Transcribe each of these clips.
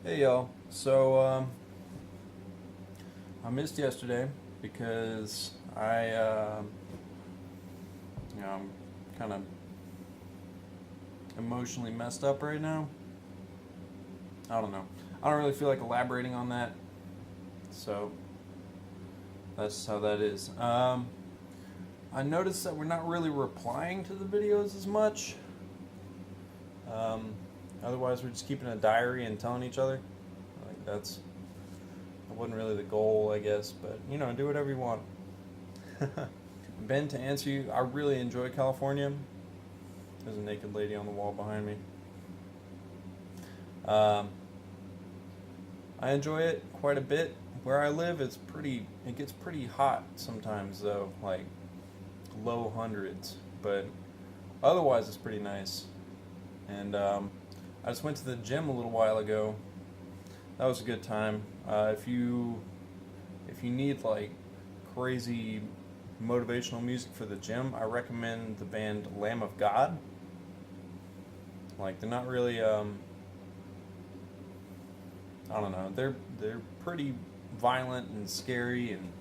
Hey y'all. I missed yesterday because I'm kind of emotionally messed up right now. I don't know. I don't really feel like elaborating on that, so that's how that is. I noticed that we're not really replying to the videos as much. Um, Otherwise, we're just keeping a diary and telling each other. Like that wasn't really the goal, I guess. But do whatever you want. Ben, to answer you, I really enjoy California. There's a naked lady on the wall behind me. Um, I enjoy it quite a bit. Where I live, it gets pretty hot sometimes though, like low hundreds. But otherwise, it's pretty nice. And I just went to the gym a little while ago. That was a good time. If you need like crazy motivational music for the gym, I recommend the band Lamb of God. Like they're not really I don't know. They're pretty violent and scary and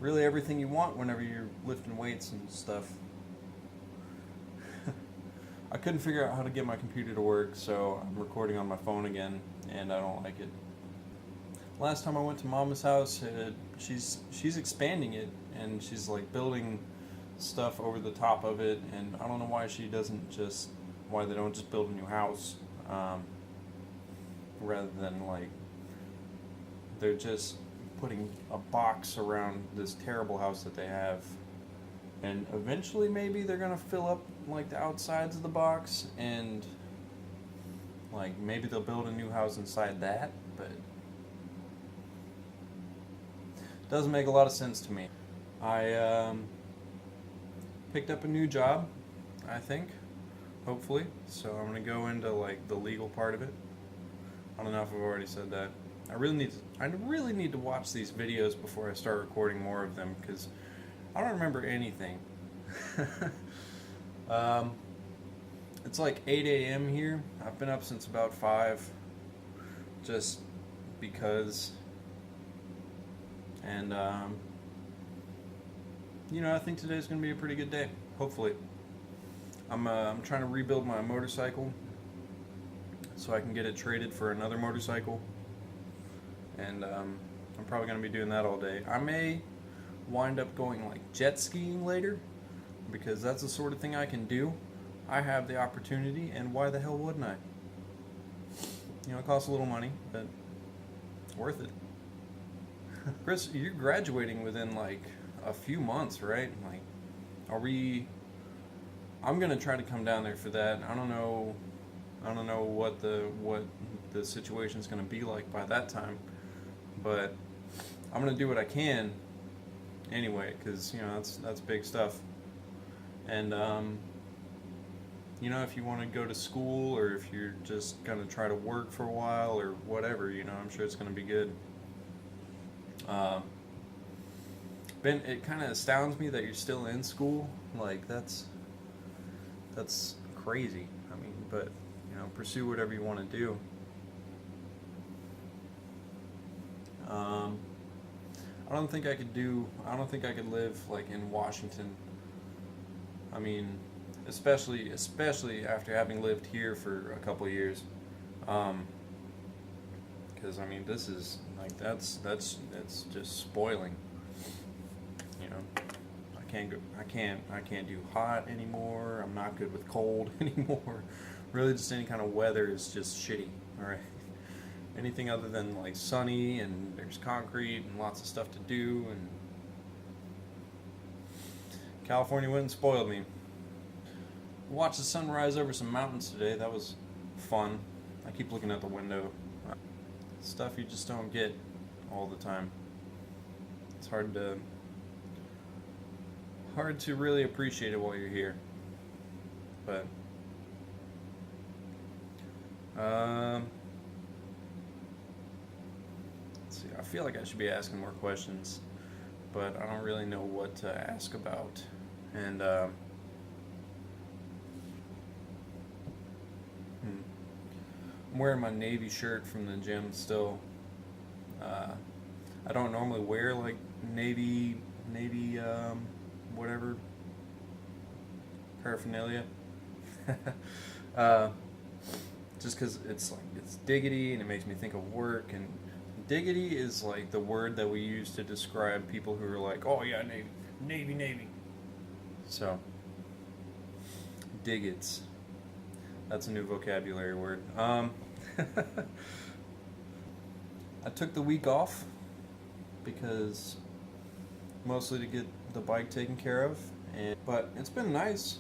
really everything you want whenever you're lifting weights and stuff. I couldn't figure out how to get my computer to work, so I'm recording on my phone again, and I don't like it. Last time I went to Mama's house, she's expanding it, and she's like building stuff over the top of it, and I don't know why they don't just build a new house, rather than like they're just putting a box around this terrible house that they have. And eventually, maybe they're gonna fill up like the outsides of the box, and like maybe they'll build a new house inside that. But it doesn't make a lot of sense to me. I picked up a new job, I think, hopefully. So I'm gonna go into like the legal part of it. I don't know if I've already said that. I really need to watch these videos before I start recording more of them because I don't remember anything. um, it's like 8 a.m. here. I've been up since about 5 just because. And, I think today's going to be a pretty good day, hopefully. I'm trying to rebuild my motorcycle so I can get it traded for another motorcycle. And I'm probably going to be doing that all day. I may wind up going like jet skiing later because that's the sort of thing I can do. I have the opportunity, and why the hell wouldn't I? It costs a little money, but it's worth it. Chris, you're graduating within like a few months, right? Like, are we? I'm gonna try to come down there for that. I don't know. I don't know what the situation's gonna be like by that time, but I'm gonna do what I can anyway, because that's big stuff. And if you want to go to school or if you're just gonna try to work for a while or whatever, I'm sure it's gonna be good. Uh, Ben, it kind of astounds me that you're still in school. Like that's crazy. I mean, but pursue whatever you want to do. Um, I don't think I could do. I don't think I could live like in Washington. I mean, especially after having lived here for a couple of years. Because I mean, this is like that's just spoiling. You know, I can't do hot anymore. I'm not good with cold anymore. Really, just any kind of weather is just shitty. All right. Anything other than like sunny and there's concrete and lots of stuff to do, and California went and spoiled me. Watched the sunrise over some mountains today. That was fun. I keep looking out the window. Stuff you just don't get all the time. It's hard to really appreciate it while you're here. But let's see. I feel like I should be asking more questions, but I don't really know what to ask about. And I'm wearing my Navy shirt from the gym still. Uh, I don't normally wear like Navy whatever paraphernalia. uh, just because it's diggity and it makes me think of work, and diggity is like the word that we use to describe people who are like, oh yeah, Navy. So diggits. That's a new vocabulary word. I took the week off because mostly to get the bike taken care of, but it's been nice,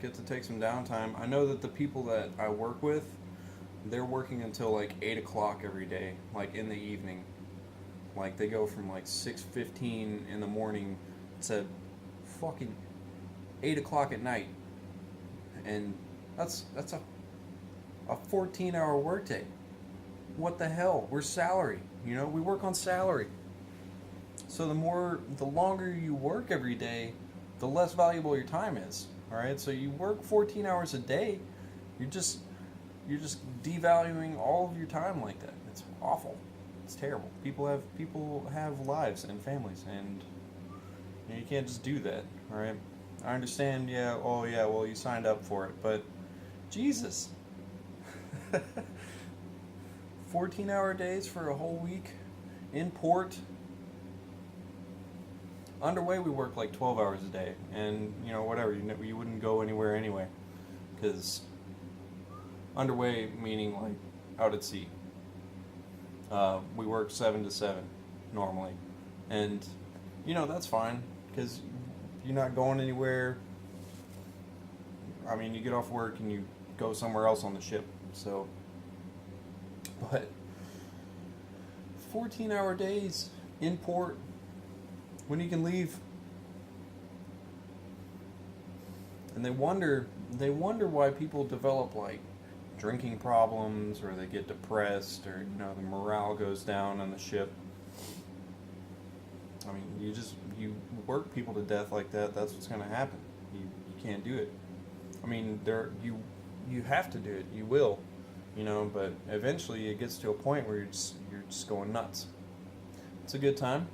get to take some downtime. I know that the people that I work with, they're working until like 8 o'clock every day, like in the evening. Like they go from like 6:15 in the morning to fucking 8 o'clock at night, and that's a 14-hour workday. What the hell? We're salary, we work on salary. So the longer you work every day, the less valuable your time is. All right, so you work 14 hours a day, you're just devaluing all of your time like that. It's awful. It's terrible. People have lives and families, and you can't just do that. All right, I understand. Yeah. Oh yeah. Well, you signed up for it, but Jesus, 14-hour days for a whole week in port. Underway, we work like 12 hours a day, and whatever, you wouldn't go anywhere anyway, because underway meaning like out at sea. We work 7 to 7 normally, and that's fine because you're not going anywhere. I mean, you get off work and you go somewhere else on the ship. So, but 14-hour days in port when you can leave. And they wonder why people develop like drinking problems, or they get depressed, or the morale goes down on the ship. I mean, you work people to death like that. That's what's going to happen. You can't do it. I mean, you have to do it. You will, but eventually it gets to a point where you're just going nuts. It's a good time.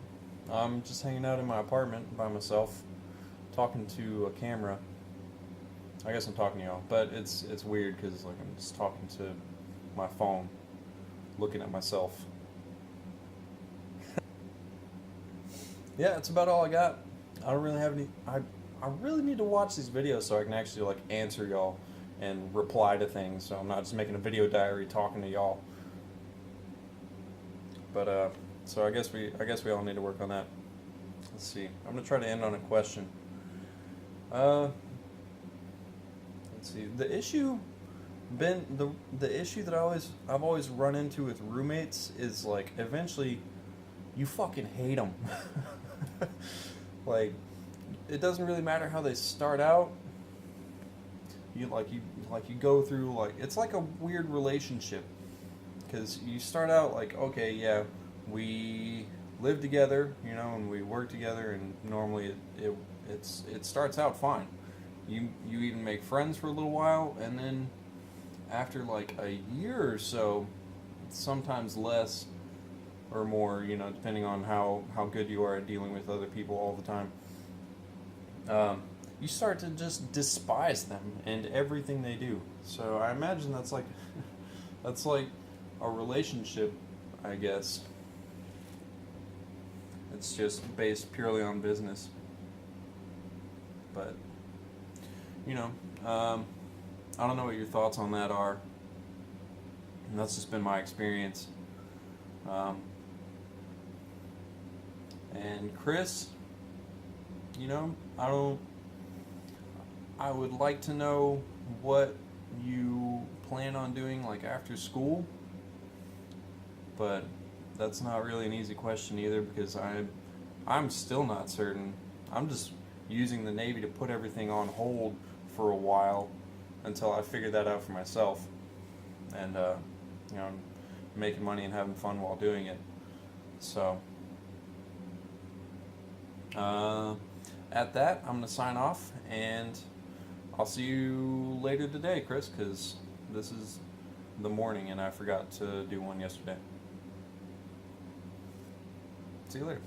I'm just hanging out in my apartment by myself, talking to a camera. I guess I'm talking to y'all, but it's weird because like I'm just talking to my phone, looking at myself. Yeah, that's about all I got. I don't really have any. I really need to watch these videos so I can actually like answer y'all and reply to things. So I'm not just making a video diary talking to y'all. But so I guess we all need to work on that. Let's see. I'm gonna try to end on a question. Let's see. The issue that I've always run into with roommates is like eventually you fucking hate them. Like it doesn't really matter how they start out. You go through like it's like a weird relationship, because you start out like, okay, yeah, we live together, and we work together, and normally it starts out fine. You even make friends for a little while, and then after like a year or so, sometimes less or more, depending on how good you are at dealing with other people all the time, you start to just despise them and everything they do. So I imagine that's like a relationship, I guess. It's just based purely on business. But I don't know what your thoughts on that are. And that's just been my experience. And Chris, I would like to know what you plan on doing like after school, but that's not really an easy question either, because I'm still not certain. I'm just using the Navy to put everything on hold for a while until I figure that out for myself, and making money and having fun while doing it. So at that, I'm gonna sign off, and I'll see you later today, Chris, because this is the morning, and I forgot to do one yesterday. See you later.